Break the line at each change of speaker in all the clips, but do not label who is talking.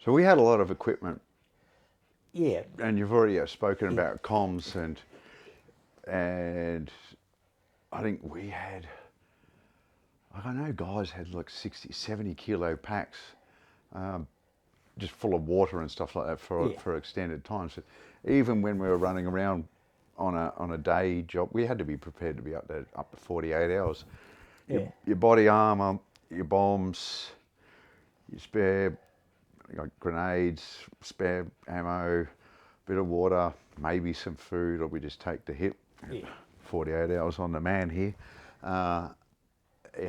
So we had a lot of equipment,
Yeah,
and you've already spoken about comms, and I think we had, I know guys had like 60, 70 kilo packs, just full of water and stuff like that for extended times. So even when we were running around on a day job, we had to be prepared to be up to 48 hours. Your body armor, your bombs, your spare grenades, spare ammo, bit of water, maybe some food, or we just take the hit. 48 hours on the man here. A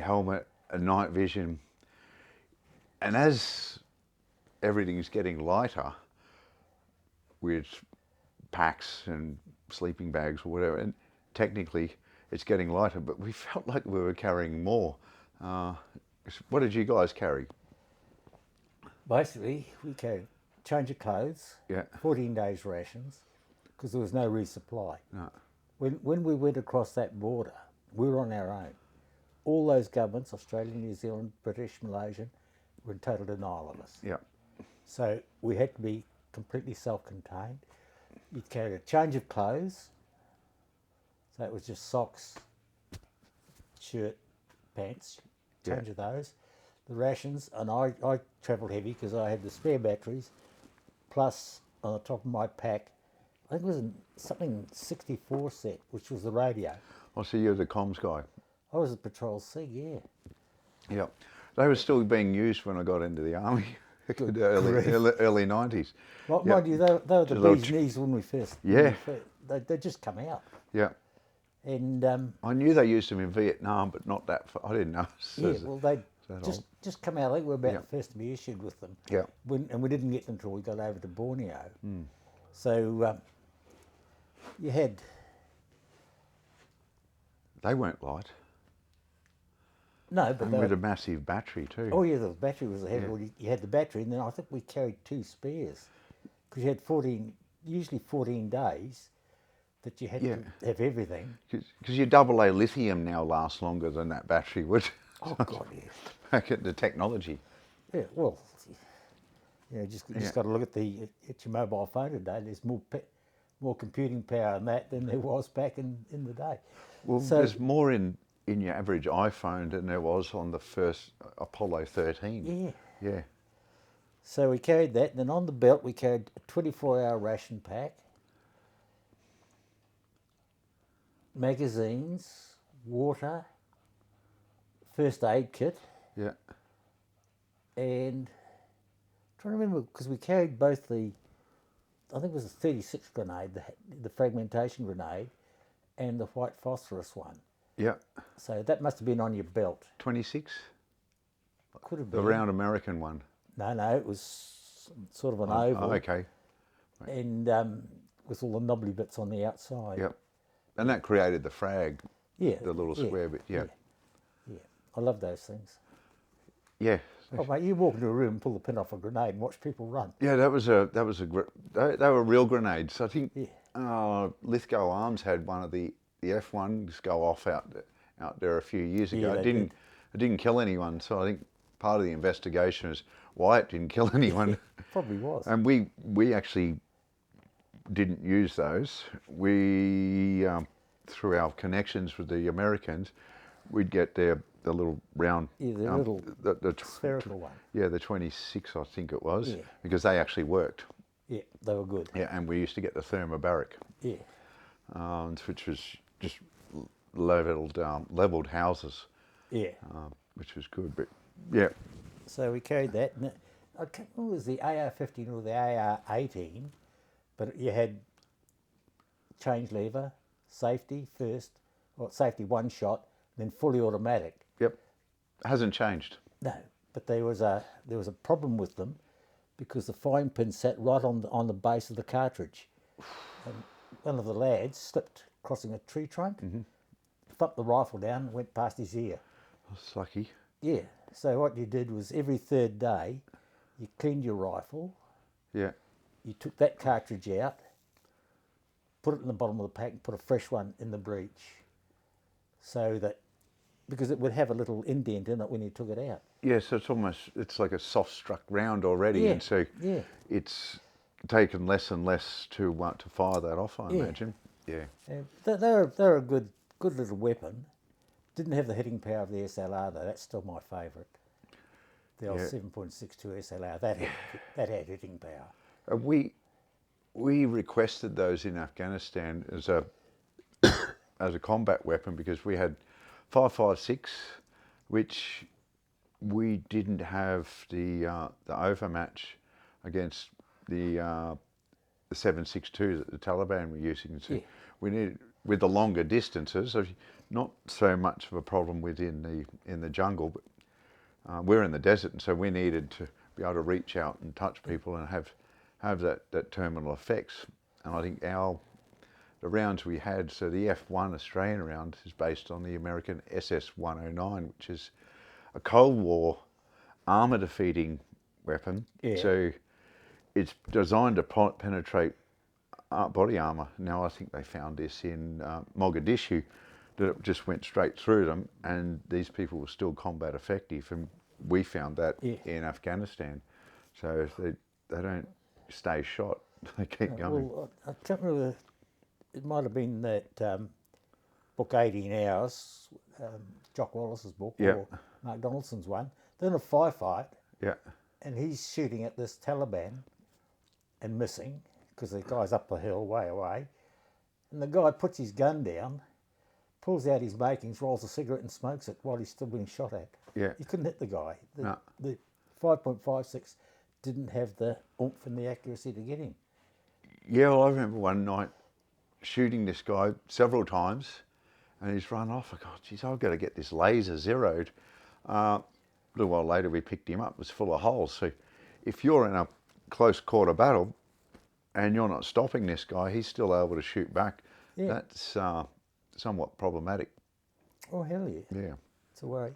helmet, a night vision. And as everything's getting lighter with packs and sleeping bags or whatever, and technically it's getting lighter, but we felt like we were carrying more. What did you guys carry?
basically we carried change of clothes, 14 days rations, because there was no resupply.
No.
When we went across that border, we were on our own. All those governments, Australia, New Zealand, British, Malaysian, were in total denial of us.
Yeah.
So we had to be completely self-contained. You carried a change of clothes, so it was just socks, shirt, pants, change of those. The rations, and I travelled heavy because I had the spare batteries, plus on the top of my pack, I think it was something 64 set, which was the radio.
Oh, so you're the comms guy?
I was a patrol C, yeah.
Yeah. They were still being used when I got into the army, in the early 90s.
Well, mind you, they were the bee's knees when we first... They just come out.
Yeah.
And
I knew they used them in Vietnam, but not that far. I didn't know.
well, they just come out. I think we were about the first to be issued with them.
Yeah.
And we didn't get them until we got over to Borneo. So you had...
They weren't light.
No, but
and with a massive battery too.
Oh yeah, the battery was ahead. Well, you had the battery, and then I think we carried 2 spares, because you had usually 14 days that you had to have everything.
Because your AA lithium now lasts longer than that battery would.
Oh God, yeah.
Back at the technology.
Yeah, well, just got to look at your mobile phone today. There's more computing power in that than there was back in the day.
Well, there's more in your average iPhone than there was on the first Apollo 13.
Yeah.
Yeah.
So we carried that, and then on the belt we carried a 24-hour ration pack, magazines, water, first aid kit.
Yeah.
And I'm trying to remember, because we carried both I think it was a 36 grenade, the fragmentation grenade, and the white phosphorus one.
Yeah.
So that must have been on your belt.
26?
Could have been.
The round American one?
No, it was sort of an oval.
Oh, okay.
And with all the knobbly bits on the outside.
Yep. And that created the frag.
Yeah.
The little square bit, yeah.
I love those things.
Yeah.
Oh mate, you walk into a room and pull the pin off a grenade and watch people run.
Yeah, they were real grenades. I think Lithgow Arms had one of the F1s go off out there a few years ago. It didn't kill anyone, so I think part of the investigation is why it didn't kill anyone.
Probably was.
And we actually didn't use those. We through our connections with the Americans, we'd get the little round,
the spherical one.
Yeah, the 26, I think it was, because they actually worked.
Yeah, they were good.
Yeah, and we used to get the thermobaric.
Yeah.
Which was just leveled houses.
Yeah.
Which was good, but yeah.
So we carried that, and I can't remember if it was the AR-15 or the AR-18, but you had change lever, safety first, or safety one shot, then fully automatic.
Yep, hasn't changed.
No, but there was a problem with them because the fine pin sat right on the base of the cartridge. And one of the lads slipped crossing a tree trunk, thumped the rifle down and went past his ear.
That's lucky.
Yeah, so what you did was every third day you cleaned your rifle.
Yeah.
You took that cartridge out, put it in the bottom of the pack and put a fresh one in the breech. So that, because it would have a little indent in it when you took it out.
Yeah, so it's like a soft struck round already,
Yeah,
and so
yeah,
it's taken less and less to fire that off, I
yeah.
imagine. Yeah.
They're a good little weapon. Didn't have the hitting power of the SLR though. That's still my favourite. The old
Yeah.
7.62 SLR. That had hitting power.
We requested those in Afghanistan as a combat weapon because we had 5.56, which we didn't have the overmatch against the 7.62 that the Taliban were using. So
Yeah.
we needed, with the longer distances, so not so much of a problem within the jungle, but we're in the desert, and so we needed to be able to reach out and touch people and have that terminal effects. And I think the rounds we had, so the F1 Australian round is based on the American SS 109, which is a Cold War armour defeating weapon.
Yeah.
So it's designed to penetrate body armour. Now I think they found this in Mogadishu, that it just went straight through them, and these people were still combat effective. And we found that in Afghanistan. So they don't stay shot; they keep going.
Well, I can't remember. It might have been that book 18 Hours, Jock Wallace's book,
Yeah.
or Mark Donaldson's one. They're in a firefight,
Yeah,
and he's shooting at this Taliban and missing because the guy's up the hill way away. And the guy puts his gun down, pulls out his makings, rolls a cigarette and smokes it while he's still being shot at.
yeah.
He couldn't hit the guy.
No.
The 5.56 didn't have the oomph and the accuracy to get him.
Yeah, well, I remember one night shooting this guy several times, and he's run off. I go, geez, I've got to get this laser zeroed. A little while later, we picked him up. It was full of holes. So if you're in a close quarter battle and you're not stopping this guy, he's still able to shoot back.
Yeah.
That's somewhat problematic.
Oh, hell yeah.
Yeah.
It's a worry.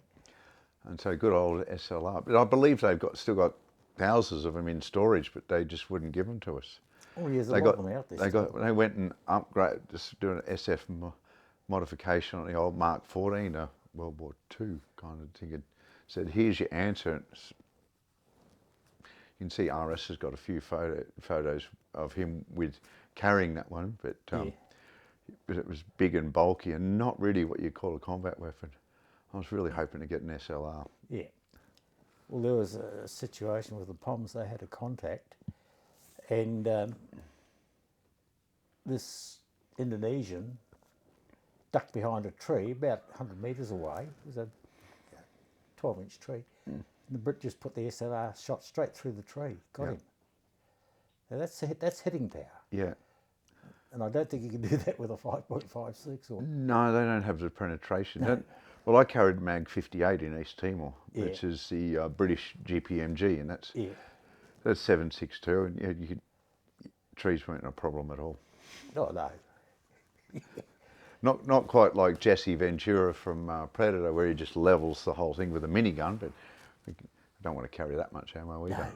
And so good old SLR. But I believe they've still got thousands of them in storage, but they just wouldn't give them to us.
Oh, yeah, there's a lot of them out there.
They went and upgraded, just doing an SF modification on the old Mark 14, a World War II kind of thing. It said, here's your answer. You can see RS has got a few photos of him carrying that one, but it was big and bulky and not really what you call a combat weapon. I was really hoping to get an SLR.
Yeah. Well, there was a situation with the Poms. They had a contact, and this Indonesian ducked behind a tree about 100 metres away. It was a 12-inch tree. And the Brit just put the SLR shot straight through the tree, got him. Now that's hitting power.
Yeah.
And I don't think you can do that with a 5.56 or...
No, they don't have the penetration.
No.
Well, I carried Mag 58 in East Timor, which is the British GPMG, and that's 7.62, and trees weren't a problem at all.
Oh, no.
Not quite like Jesse Ventura from Predator, where he just levels the whole thing with a minigun, but we don't want to carry that much ammo either.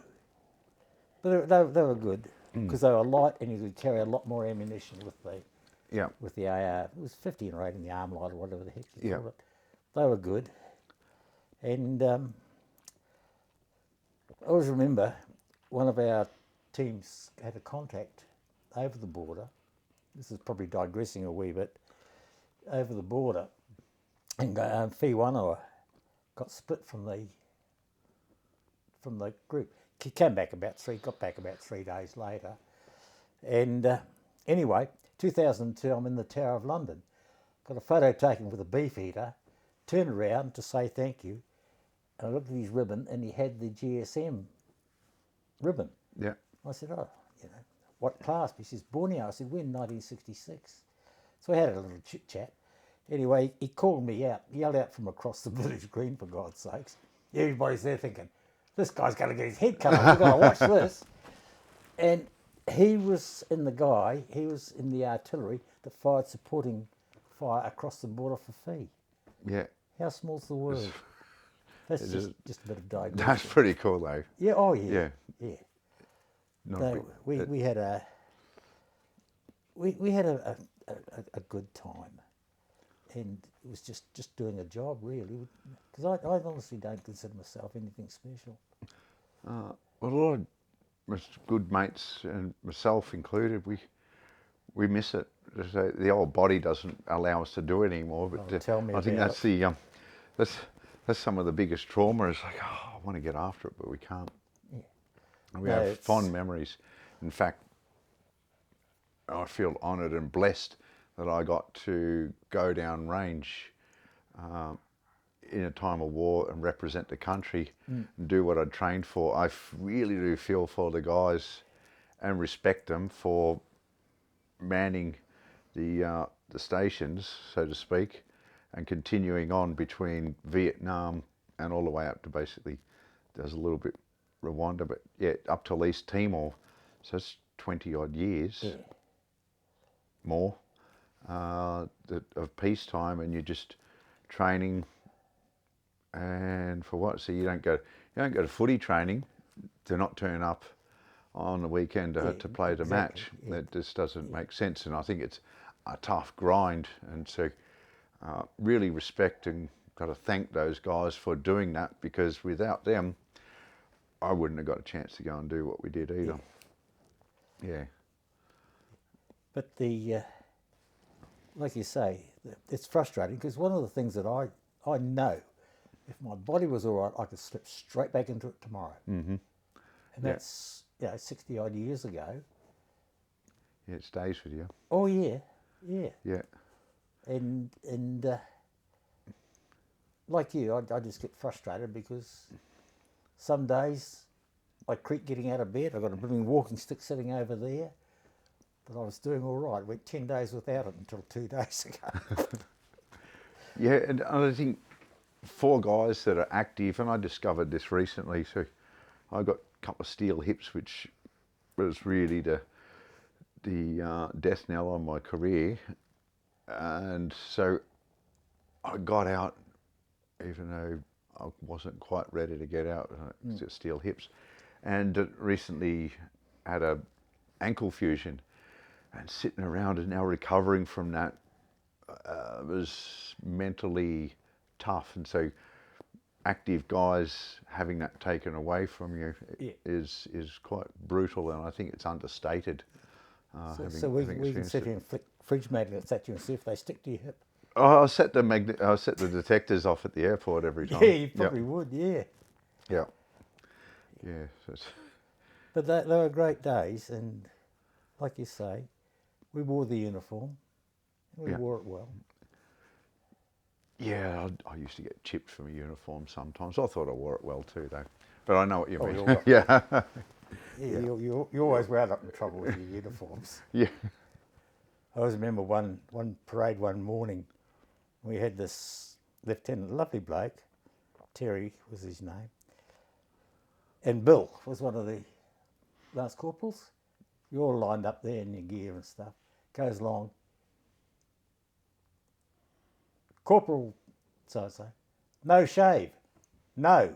No. But they were good, because they were light and you could carry a lot more ammunition with the AR. It was 50 and 8 in the arm light or whatever the heck you call it. They were good. And I always remember one of our teams had a contact over the border. This is probably digressing a wee bit. Over the border, and Fiwanua got split from the group. He got back about 3 days later. And anyway, 2002, I'm in the Tower of London. Got a photo taken with a beefeater, turned around to say thank you, and I looked at his ribbon, and he had the GSM ribbon.
Yeah.
I said, oh, what class? He says, Borneo. I said, we're in 1966. So we had a little chit-chat. Anyway, he called me out, yelled out from across the village green, for God's sakes. Everybody's there thinking, this guy's going to get his head cut off. We've got to watch this. And he was in the artillery that fired supporting fire across the border for Fee. Yeah. How small's the world? That's just a bit of digression.
That's pretty cool, though.
Yeah, oh yeah. Yeah.
No,
we had a good time, and it was just doing a job really. Because I honestly don't consider myself anything special.
Well, a lot of my good mates and myself included, we miss it. The old body doesn't allow us to do it anymore. But
Oh, tell me
I think
about
that's the that's some of the biggest trauma. Is like, oh, I want to get after it, but we can't.
Yeah.
And we
No,
have
it's-
fond memories. In fact, I feel honoured and blessed that I got to go down range in a time of war and represent the country and do what I trained for. I really do feel for the guys and respect them for manning the stations, so to speak, and continuing on between Vietnam and all the way up to basically, there's a little bit Rwanda, but yeah, up to East Timor. So it's 20 odd years.
Yeah.
More of peacetime, and you're just training, and for what? So you don't go to footy training to not turn up on the weekend to play the match.
Yeah.
That just doesn't make sense, and I think it's a tough grind, and so really respect and got to thank those guys for doing that, because without them I wouldn't have got a chance to go and do what we did either. Yeah.
But like you say, it's frustrating because one of the things that I know, if my body was all right, I could slip straight back into it tomorrow. Mm-hmm. And that's 60 odd years ago.
Yeah, it stays with you.
Oh yeah, yeah.
Yeah.
And like you, I just get frustrated because some days I creak getting out of bed. I've got a blooming walking stick sitting over there. But I was doing all right. Went 10 days without it until 2 days ago.
Yeah, and I think for guys that are active, and I discovered this recently, so I got a couple of steel hips, which was really the death knell on my career. And so I got out, even though I wasn't quite ready to get out, just steel hips, and recently had a ankle fusion. And sitting around and now recovering from that was mentally tough. And so active guys having that taken away from you is quite brutal, and I think it's understated.
So we can sit here and flick fridge magnets at you and see if they stick to your hip.
Oh, I set the detectors off at the airport every time.
Yeah, you probably would, yeah.
Yeah. Yeah. So
But they were great days, and like you say, we wore the uniform. And we wore it well.
yeah, I used to get chipped from a uniform sometimes. I thought I wore it well too, though. But I know what you mean.
you're right.
Yeah.
Yeah, you always wound up in trouble with your uniforms.
Yeah.
I always remember one parade one morning. We had this lieutenant, a lovely bloke, Terry was his name, and Bill was one of the lance corporals. You're all lined up there in your gear and stuff. Goes along. Corporal, so I say, no shave. No.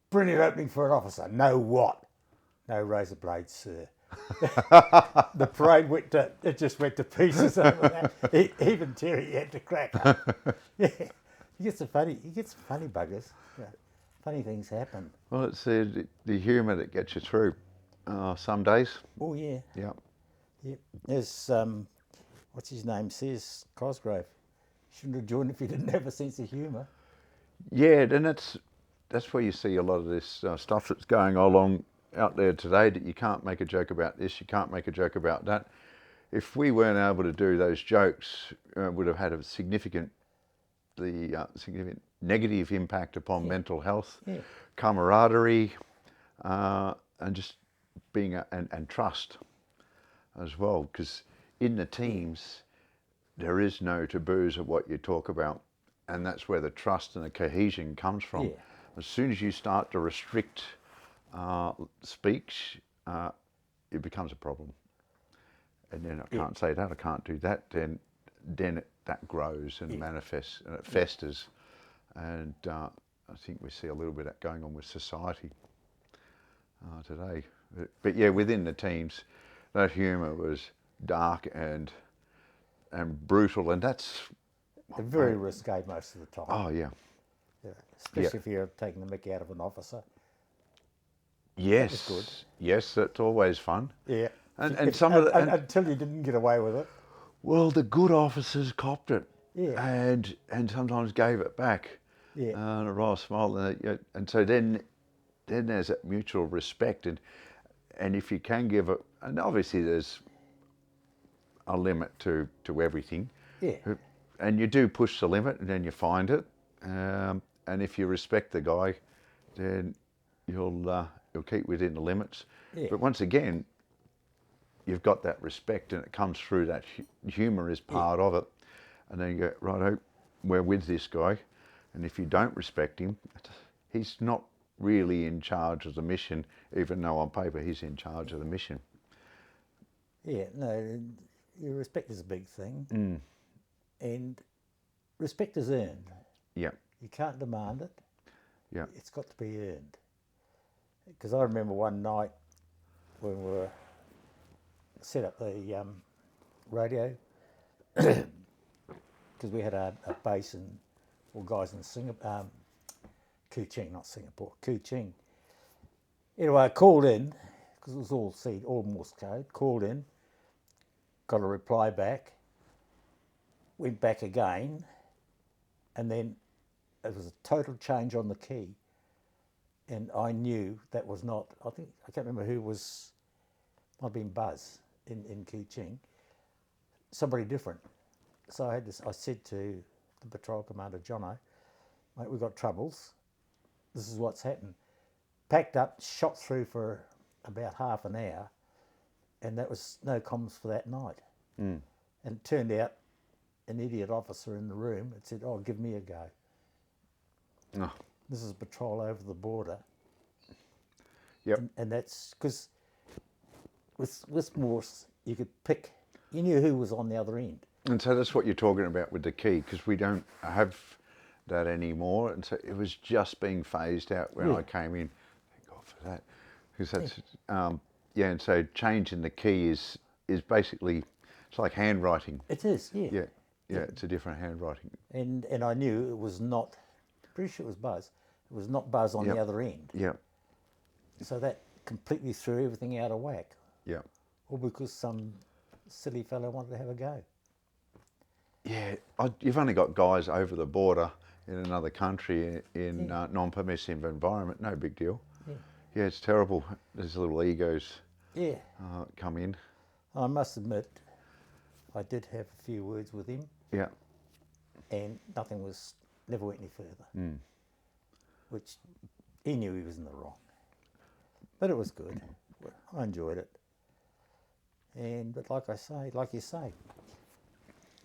Brilliant opening for an officer. No what? No razor blades, sir. The parade just went to pieces over that. Even Terry had to crack up. Yeah. You get some funny buggers. Yeah. Funny things happen.
Well, it's the humour that gets you through some days.
Oh yeah.
Yeah.
Yeah. There's what's his name? Says Cosgrove. Shouldn't have joined if he didn't have a sense of humour.
Yeah, and that's where you see a lot of this stuff that's going along out there today, that you can't make a joke about this, you can't make a joke about that. If we weren't able to do those jokes, would have had a significant negative impact upon mental health, camaraderie, and just being and trust as well. Because in the teams, there is no taboos of what you talk about, and that's where the trust and the cohesion comes from.
Yeah.
As soon as you start to restrict speech, it becomes a problem. And then I can't say that, I can't do that, then that grows and manifests and it festers. And I think we see a little bit of that going on with society today. But yeah, within the teams, that humour was dark and brutal, and that's
They're very risque most of the time.
oh yeah.
Yeah. Especially if you're taking the mickey out of an officer.
Yes,
was good.
yes, that's always fun.
Yeah.
And some of the
until you didn't get away with it.
well, the good officers copped it,
Yeah.
and sometimes gave it back.
Yeah.
And a rather smile, and so then there's that mutual respect, and if you can give it, and obviously there's a limit to everything.
Yeah.
And you do push the limit, and then you find it. And if you respect the guy, then you'll keep within the limits.
Yeah.
But once again, you've got that respect, and it comes through that humour is part of it. And then you go, righto, we're with this guy. And if you don't respect him, he's not really in charge of the mission, even though on paper he's in charge of the mission.
Yeah, no, your respect is a big thing. And respect is earned.
Yeah.
You can't demand it.
Yeah.
It's got to be earned. Because I remember one night when we were set up the radio, because we had a base in, or guys in Singapore, Kuching, not Singapore, Kuching. Anyway, I called in, because it was all Morse code, called in, got a reply back, went back again, and then it was a total change on the key. And I knew that was not, I can't remember who was, might have been Buzz in Kuching, somebody different. So I said to the patrol commander, Jono, mate, we've got troubles. This is what's happened. Packed up, shot through for about half an hour, and that was no comms for that night. And it turned out an idiot officer in the room had said, oh, give me a go.
Oh.
This is patrol over the border.
Yep.
And that's because with Morse, you could pick, you knew who was on the other end.
And so that's what you're talking about with the key, because we don't have that anymore. And so it was just being phased out when I came in. Thank God for that. Because that's, and so changing the key is basically, it's like handwriting.
It is, yeah.
Yeah, it's a different handwriting.
And I knew it was not, pretty sure it was Buzz. It was not Buzz on the other end.
Yeah.
So that completely threw everything out of whack.
Yeah.
Or because some silly fellow wanted to have a go.
Yeah, you've only got guys over the border in another country in non-permissive environment, no big deal. Yeah, it's terrible. There's little egos come in.
I must admit, I did have a few words with him.
Yeah.
And never went any further. Which he knew he was in the wrong. But it was good. I enjoyed it. But like you say,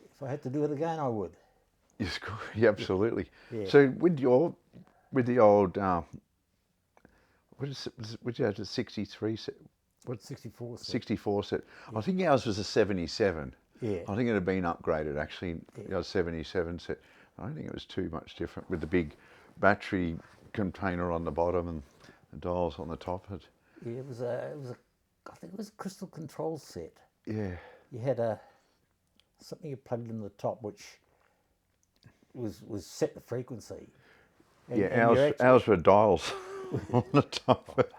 if I had to do it again, I would.
Yes, yeah, absolutely.
Yeah.
So with the old, would you have the 63 set? What?
64 set.
64 set. Yeah. I think ours was a 77.
Yeah.
I think it had been upgraded actually. Yeah. Our 77 set. I don't think it was too much different with the big battery container on the bottom and the dials on the top.
Yeah, it was a. I think it was a crystal control set.
Yeah.
You had something you plugged in the top, which was set the frequency.
And ours were dials on the top.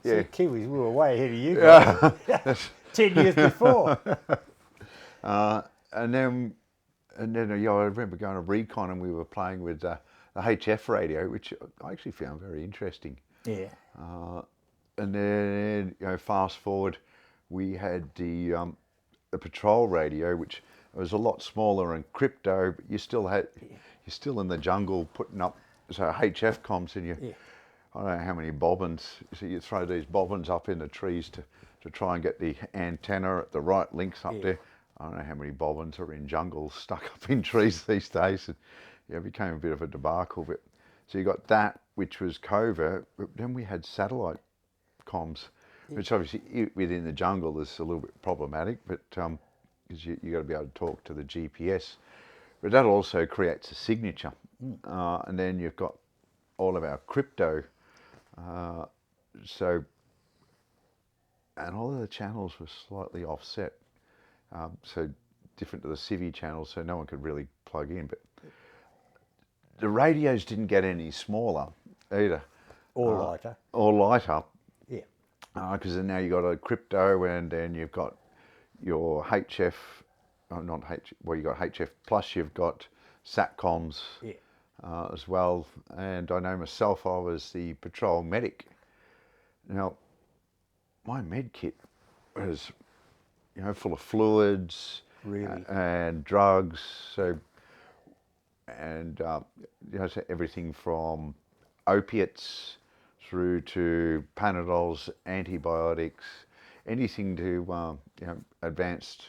So Kiwis, we were way ahead of you guys. 10 years before.
And then I remember going to recon and we were playing with the HF radio, which I actually found very interesting.
Yeah.
And then fast forward, we had the patrol radio, which was a lot smaller and crypto, but you're still in the jungle putting up HF comms in you. Yeah. I don't know how many bobbins. So you throw these bobbins up in the trees to try and get the antenna at the right links up there. I don't know how many bobbins are in jungles stuck up in trees these days. And it became a bit of a debacle. But so you got that, which was covert, but then we had satellite comms, which obviously within the jungle is a little bit problematic, but because you got to be able to talk to the GPS. But that also creates a signature. And then you've got all of our crypto. And all of the channels were slightly offset. So different to the civvy channel, so no one could really plug in. But the radios didn't get any smaller either.
Or lighter.
Or lighter.
Yeah.
Because now you've got a crypto, and then you've got your HF, you've got HF plus, you've got SATCOMs as well. And I know myself, I was the patrol medic. Now, my med kit was, full of fluids,
Really?
and drugs. So, and so everything from opiates through to Panadols, antibiotics, anything to advanced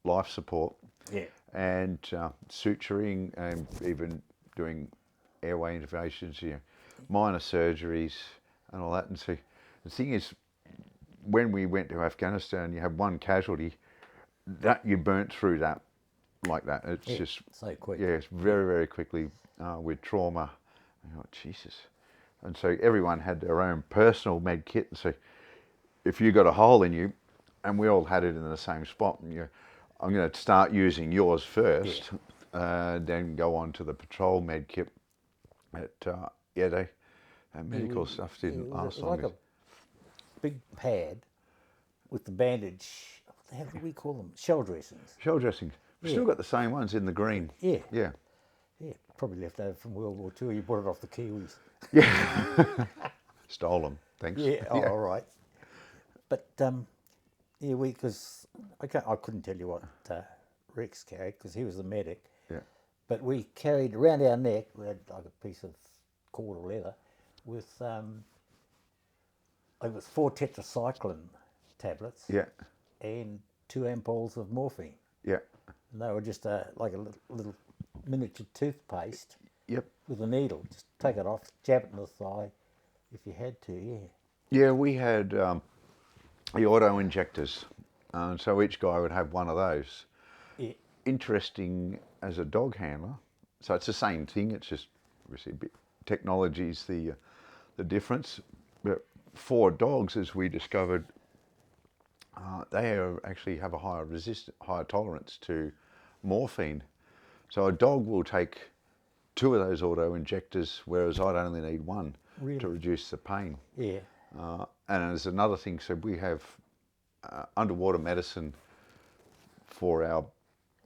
life support.
Yeah.
And suturing, and even doing airway interventions, minor surgeries and all that. And so the thing is, when we went to Afghanistan, you had one casualty, that you burnt through that like that. It's just
so quick.
Yeah, it's very, very quickly with trauma. Jesus. And so everyone had their own personal med kit. And so if you got a hole in you, and we all had it in the same spot, and I'm going to start using yours first, then go on to the patrol med kit. Medical stuff didn't last long.
Like a big pad with the bandage. What the hell do we call them? Shell dressings.
Shell dressings. We've still got the same ones in the green.
Yeah.
Yeah.
Yeah, probably left over from World War II. You bought it off the Kiwis.
Yeah. Stole them. Thanks.
Yeah. Oh, all right. But because I couldn't tell you what Rex carried because he was the medic.
Yeah.
But we carried around our neck. We had like a piece of cord or leather with it was 4 tetracycline tablets.
Yeah.
And 2 ampoules of morphine.
Yeah.
And they were just like a little miniature toothpaste.
Yep.
With a needle. Just take it off, jab it in the thigh if you had to, yeah.
Yeah, we had the auto injectors. So each guy would have one of those.
Yeah.
Interesting as a dog handler. So it's the same thing, it's just obviously technology's the difference. But for dogs, as we discovered, they actually have a higher tolerance to morphine. So a dog will take 2 of those auto injectors, whereas I'd only need 1 to reduce the pain.
Yeah.
And there's another thing, so we have underwater medicine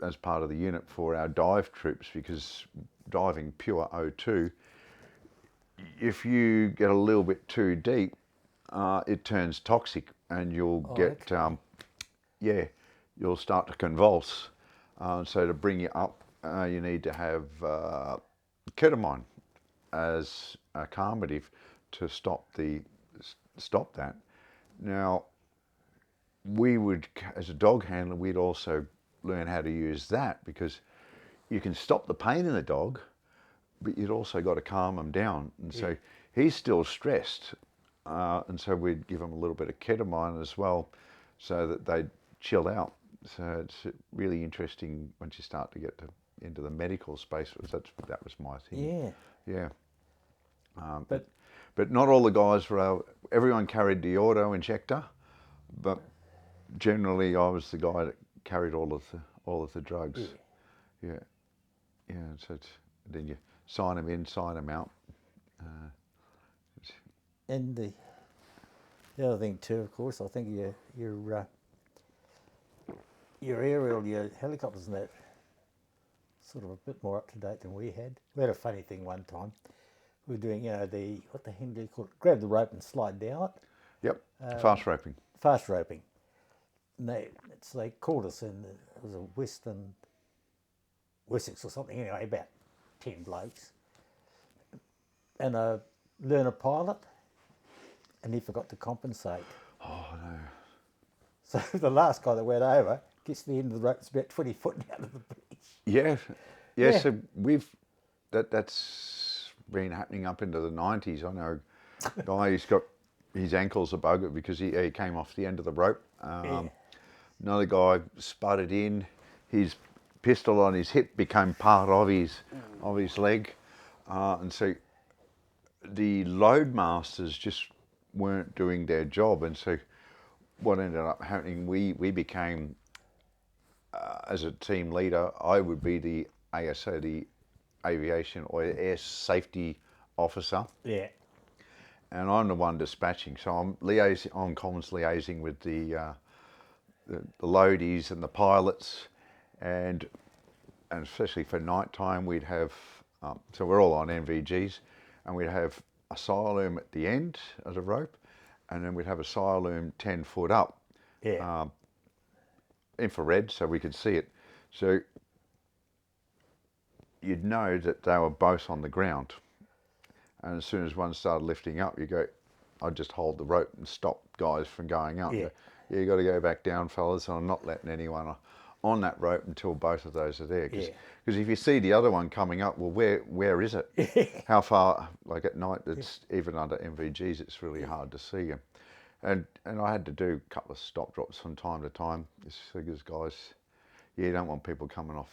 as part of the unit for our dive troops, because diving pure O2, if you get a little bit too deep, it turns toxic, and you'll you'll start to convulse. So to bring you up, you need to have ketamine as a calmative to stop that. Now, we would, as a dog handler, we'd also learn how to use that, because you can stop the pain in the dog, but you'd also got to calm him down. And so he's still stressed. And so we'd give him a little bit of ketamine as well, so that they'd chill out. So it's really interesting once you start to get into the medical space. That was my thing.
Yeah.
Yeah. But not all the guys were. Everyone carried the auto injector, but generally I was the guy that carried all of the drugs. Yeah. So then you sign them in, sign them out.
And the other thing too, of course, I think your aerial, your helicopters and that, sort of a bit more up to date than we had. We had a funny thing one time. We were doing, what the hell do you call it? Grab the rope and slide down it.
Yep. Fast roping.
Fast roping. And they called us in. It was a Wessex or something. Anyway, about 10 blokes, and a learner pilot, and he forgot to compensate.
Oh no!
So the last guy that went over gets to the end of the rope. It's about 20 foot down to the beach.
Yeah. So that's been happening up into the 90s. I know a guy who's got his ankles are buggered because he came off the end of the rope. Another guy sputtered in. His pistol on his hip became part of his leg, and so the load masters just weren't doing their job. And so what ended up happening, we became as a team leader, I would be the ASO, the Aviation or Air Safety Officer.
Yeah.
And I'm the one dispatching. So I'm comms liaising with the loadies and the pilots, and especially for night time, we'd have, so we're all on NVGs, and we'd have a silo at the end of the rope, and then we'd have a silo 10 foot up,
Yeah.
infrared, so we could see it. So you'd know that they were both on the ground. And as soon as one started lifting up, you go, I'd just hold the rope and stop guys from going up.
Yeah.
Yeah, you got to go back down, fellas, and I'm not letting anyone on that rope until both of those are there. Because if you see the other one coming up, well, where is it? How far? Like at night, it's even under MVGs, it's really hard to see them. And I had to do a couple of stop drops from time to time, just because guys, you don't want people coming off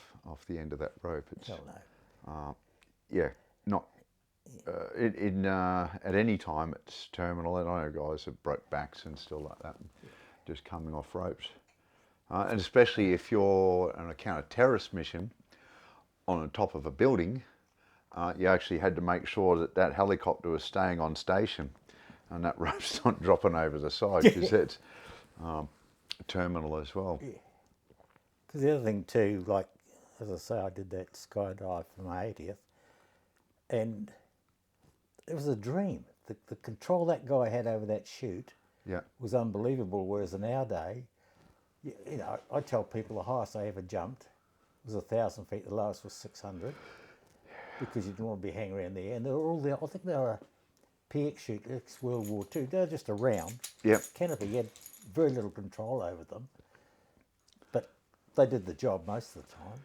the end of that rope. It's,
Hell no.
yeah, not. At any time it's terminal, and I know guys have broke backs and still like that, just coming off ropes. And especially if you're on a counter-terrorist mission on the top of a building, you actually had to make sure that that helicopter was staying on station and that rope's not dropping over the side, because it's terminal as well.
Yeah. Because the other thing too, like, as I say, I did that skydive for my 80th, and it was a dream. The control that guy had over that chute was unbelievable, whereas in our day, you know, I tell people the highest I ever jumped was 1,000 feet, the lowest was 600, because you didn't want to be hanging around there. And they were all there, I think they were a PX chute, ex-World War II, they were just a round canopy. You had very little control over them, but they did the job most of the time.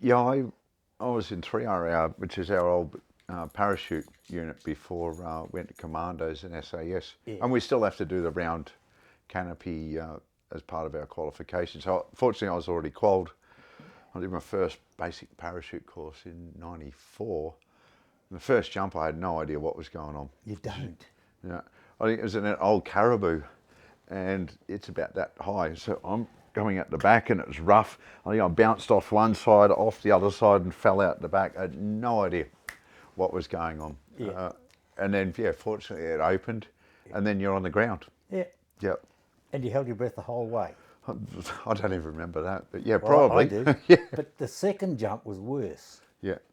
Yeah, I was in 3RR, which is our old parachute unit before went to Commandos and SAS, and we still have to do the round canopy as part of our qualification. So fortunately I was already qualified. I did my first basic parachute course in '94. The first jump I had no idea what was going on.
You don't.
Yeah, I think it was in an old Caribou, and it's about that high, so I'm going at the back and it was rough. I think I bounced off one side, off the other side, and fell out the back. I had no idea what was going on. And then, fortunately it opened, and then you're on the ground. Yep.
And you held your breath the whole way.
I don't even remember that, but probably.
I do. But the second jump was worse.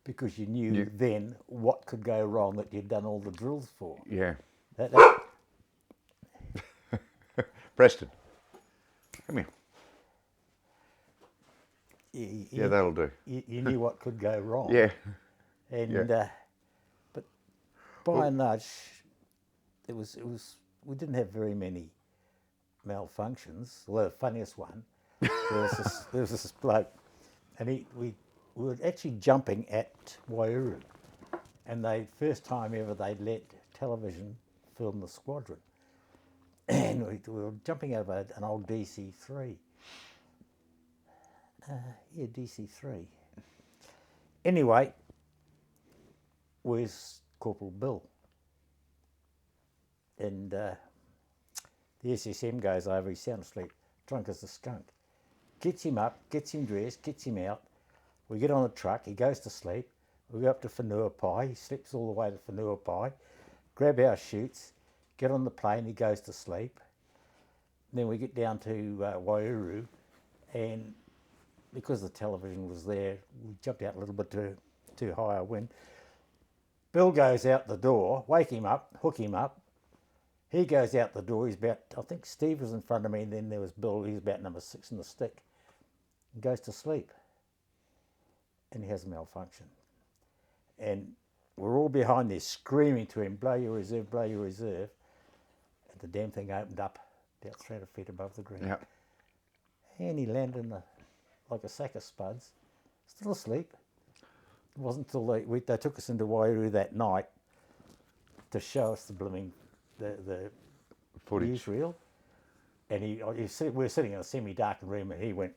Because you knew then what could go wrong that you'd done all the drills for.
Preston, come here.
You,
that'll do.
You knew what could go wrong. And but by and large, it was we didn't have very many malfunctions. Well, the funniest one, there was this bloke, and we were actually jumping at Waiouru, and first time ever they'd let television film the squadron, and we were jumping over an old DC-3. DC-3. Anyway, where's Corporal Bill? And the SSM goes over, he's sound asleep, drunk as a skunk. Gets him up, gets him dressed, gets him out. We get on the truck, he goes to sleep. We go up to Whanua, he sleeps all the way to Whanua, grab our chutes, get on the plane, he goes to sleep. And then we get down to Waiouru, and because the television was there, we jumped out a little bit too high a wind. Bill goes out the door, wake him up, hook him up. He goes out the door, he's about, I think Steve was in front of me, and then there was Bill, he's about number 6 in the stick, and goes to sleep. And he has a malfunction. And we're all behind there screaming to him, blow your reserve, blow your reserve. And the damn thing opened up about 300 feet above the ground. And he landed like a sack of spuds, still asleep. It wasn't until they took us into Waiouru that night to show us the blooming the
footage
newsreel, and we were sitting in a semi-darkened room, and he went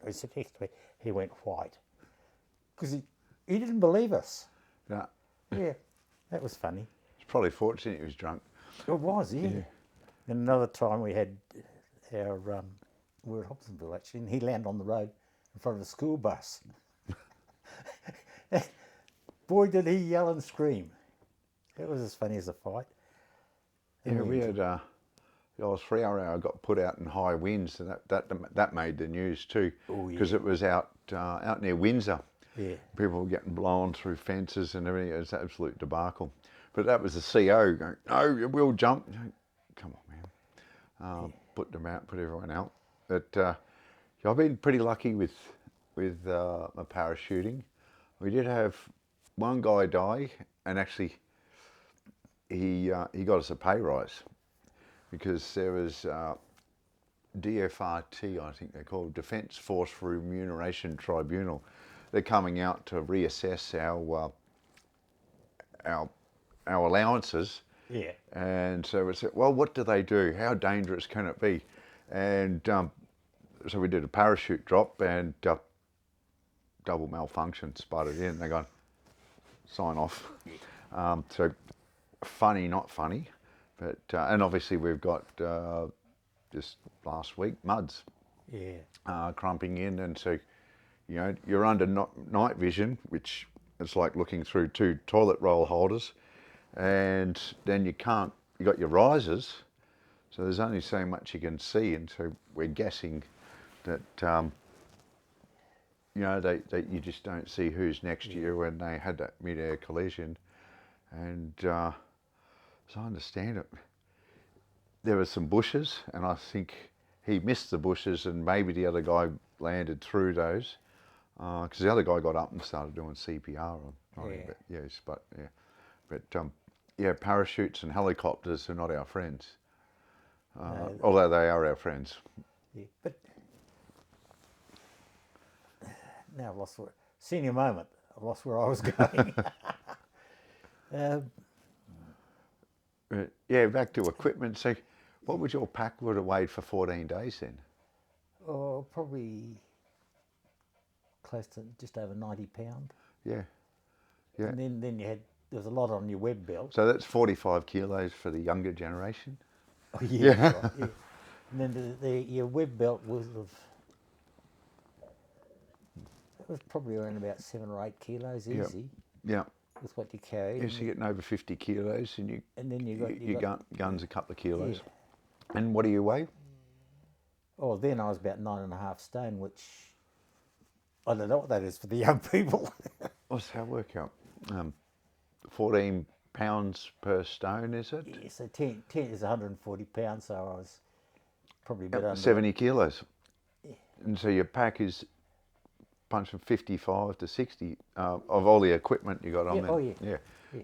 white because he didn't believe us. That was funny.
It's probably fortunate he was drunk.
It was, And another time we had our we were at Hobsonville actually, and he landed on the road in front of the school bus. Boy, did he yell and scream. It was as funny as a fight.
Yeah, we had the old 3 hour got put out in high winds, and that made the news too, because it was out near Windsor.
Yeah.
People were getting blown through fences and everything. It was an absolute debacle. But that was the CO going, "No, we'll jump." Come on, man. Put them out, put everyone out. But I've been pretty lucky with my parachuting. We did have one guy die, and actually he got us a pay rise, because there was DFRT, I think they're called, Defence Force Remuneration Tribunal. They're coming out to reassess our allowances.
Yeah.
And so we said, well, what do they do? How dangerous can it be? And so we did a parachute drop, and double malfunction, sputtered in. They gone, sign off. So funny, not funny. But and obviously we've got just last week muds.
Yeah.
Crumping in, and so you're under night vision, which is like looking through two toilet roll holders, and then you got your risers, so there's only so much you can see, and so we're guessing that you just don't see who's next to you when they had that mid-air collision. And as I understand it, there were some bushes, and I think he missed the bushes, and maybe the other guy landed through those, because the other guy got up and started doing CPR on him. But yes, but parachutes and helicopters are not our friends, although they are our friends.
Yeah. But now I've lost senior moment. I've lost where I was going.
Back to equipment. So, what would your pack would have weighed for 14 days then?
Oh, probably close to just over 90 pound.
Yeah.
And then there was a lot on your web belt.
So that's 45 kilos for the younger generation.
Oh yeah. Right, yeah. And then your web belt was probably around about 7 or 8 kilos easy.
Yeah.
With what you carried.
Yes, you're getting over 50 kilos, and
then you
got guns a couple of kilos.
Yeah.
And what do you weigh?
Oh, then I was about 9.5 stone, which I don't know what that is for the young people.
What's that work out? 14 pounds per stone, is it?
Yeah, so 10 is 140 pounds, so I was probably a bit under
70 kilos.
Yeah.
And so your pack is punching 55 to 60 of all the equipment you got on there.
Oh yeah.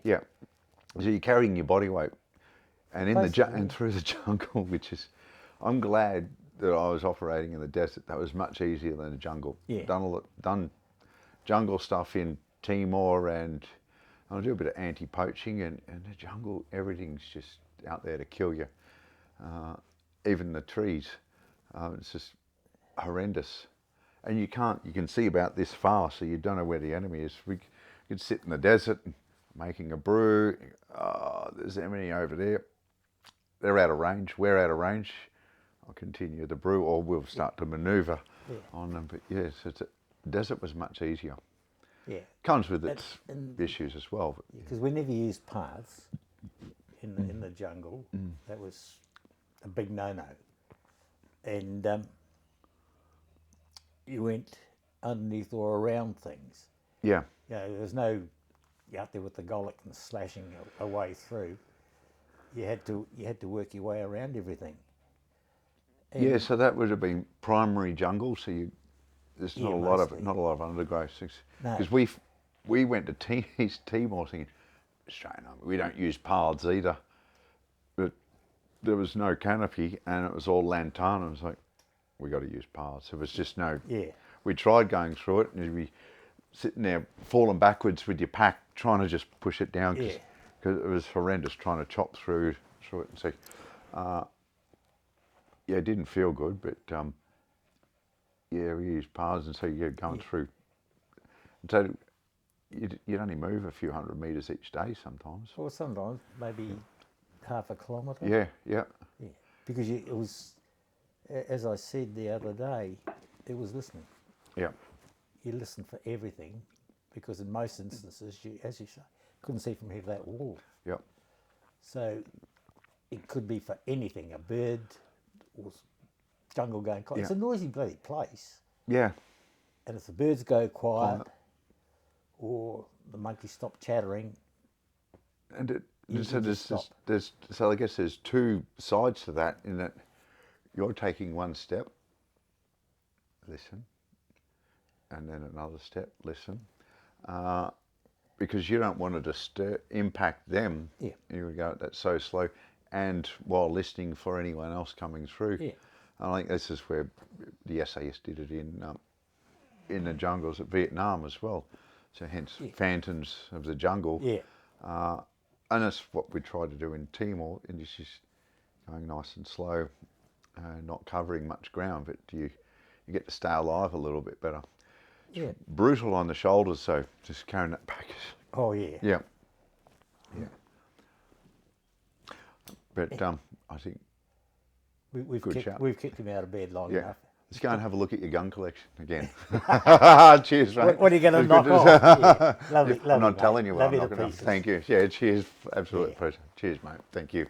Yeah. So you're carrying your body weight, and in
basically,
and through the jungle, which is, I'm glad that I was operating in the desert. That was much easier than the jungle.
Yeah.
Done jungle stuff in Timor, and I do a bit of anti-poaching, and the jungle, everything's just out there to kill you. Even the trees, it's just horrendous. And you can see about this far, so you don't know where the enemy is. We could sit in the desert making a brew. There's enemy over there. They're out of range. We're out of range. I'll continue the brew, or we'll start to manoeuvre on them. But yes, desert was much easier.
Yeah.
Comes with its issues as well.
Because we never used paths in the jungle. That was a big no-no. And you went underneath or around things.
Yeah.
There was no out there with the Golic and slashing a way through. You had to work your way around everything. And
so that would have been primary jungle. So there's not a lot of undergrowth. Because we went to East Timor thinking, Australian Army, we don't use paths either. But there was no canopy, and it was all lantana. It was like, we got to use paths. There was just no.
Yeah.
We tried going through it, and you'd be sitting there falling backwards with your pack, trying to just push it down, because it was horrendous trying to chop through it and see. It didn't feel good, but we used paths, and so you're going through. And so you'd only move a few hundred metres each day sometimes.
Or sometimes maybe half a kilometre.
Yeah.
Because it was, as I said the other day, it was listening.
Yeah.
You listen for everything, because in most instances, you, as you say, couldn't see from here to that wall.
Yep.
So it could be for anything, a bird or jungle going quiet.
Yeah.
It's a noisy bloody place.
Yeah.
And if the birds go quiet,
Quiet.
or the monkeys stop chattering,
And
You
so
just stop.
so I guess there's two sides to that, in that you're taking one step, listen, and then another step, listen, because you don't want to impact them.
Yeah.
You would go, that's so slow, and while listening for anyone else coming through.
Yeah.
I think this is where the SAS did it in the jungles of Vietnam as well. So hence Phantoms of the Jungle.
yeah,
And that's what we try to do in Timor, and just going nice and slow, not covering much ground, but you get to stay alive a little bit better.
yeah.
Brutal on the shoulders, so just carrying that package.
Oh yeah.
Yeah. Yeah. But I think,
We've
Good
kept,
shout.
we've kept him out of bed long
yeah.
enough.
Let's go and have a look at your gun collection again. Cheers, mate.
What are you going to
It's
knock
good
off? Yeah. Lovely,
I'm not
mate.
telling you what
Love
I'm
you to
knocking off.
pieces.
Thank you. Yeah, cheers. Absolute
Yeah.
pleasure. Cheers, mate. Thank you.